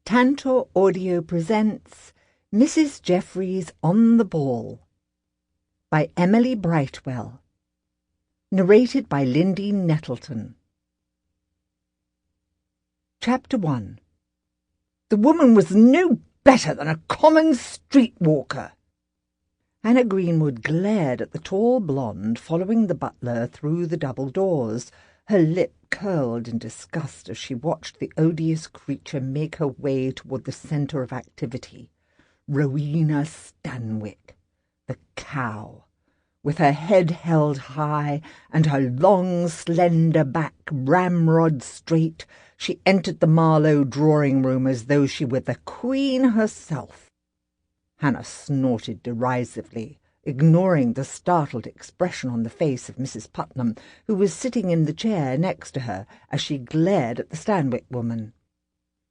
Tantor Audio presents Mrs. Jeffries on the Ball by Emily Brightwell. Narrated by Lindy Nettleton. Chapter 1. The woman was no better than a common street-walker. Hannah Greenwood glared at the tall blonde following the butler through the double doors. Her lip curled in disgust as she watched the odious creature make her way toward the centre of activity. Rowena Stanwyck, the cow. With her head held high and her long, slender back ramrod straight, she entered the Marlowe drawing-room as though she were the Queen herself. Hannah snorted derisively, ignoring the startled expression on the face of Mrs. Putnam, who was sitting in the chair next to her as she glared at the Stanwyck woman.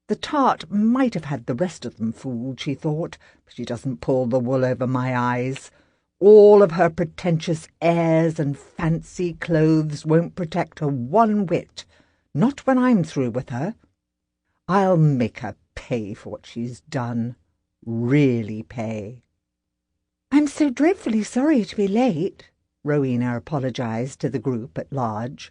The tart might have had the rest of them fooled, she thought, but she doesn't pull the wool over my eyes. All of her pretentious airs and fancy clothes won't protect her one whit, not when I'm through with her. I'll make her pay for what she's done, really pay. "I'm so dreadfully sorry to be late," Rowena apologized to the group at large.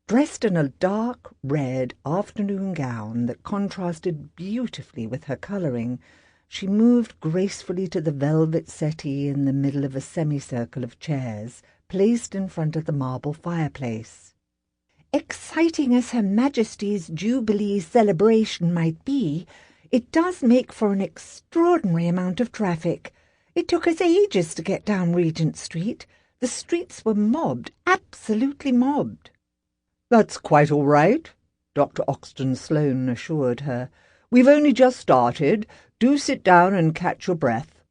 Dressed in a dark red afternoon gown that contrasted beautifully with her colouring, she moved gracefully to the velvet settee in the middle of a semicircle of chairs placed in front of the marble fireplace. "Exciting as Her Majesty's Jubilee celebration might be, it does make for an extraordinary amount of traffic. It took us ages to get down Regent Street. The streets were mobbed, absolutely mobbed." "That's quite all right," Dr. Oxton Sloane assured her. "We've only just started. Do sit down and catch your breath."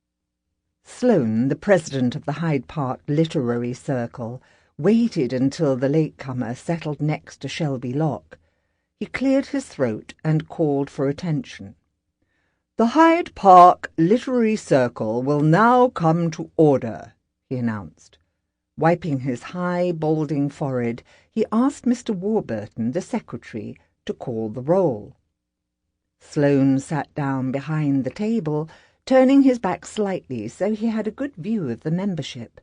Sloane, the president of the Hyde Park Literary Circle, waited until the latecomer settled next to Shelby Lock. He cleared his throat and called for attention. "The Hyde Park Literary Circle will now come to order," he announced. Wiping his high, balding forehead, he asked Mr. Warburton, the secretary, to call the roll. Sloane sat down behind the table, turning his back slightly so he had a good view of the membership.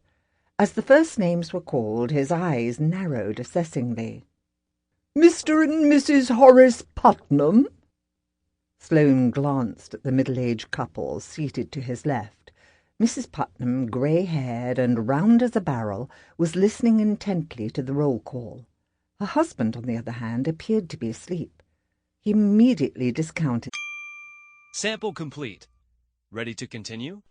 As the first names were called, his eyes narrowed assessingly. "Mr. and Mrs. Horace Putnam?" Sloane glanced at the middle-aged couple seated to his left. Mrs. Putnam, grey-haired and round as a barrel, was listening intently to the roll call. Her husband, on the other hand, appeared to be asleep. He immediately discounted. "Sample complete. Ready to continue?"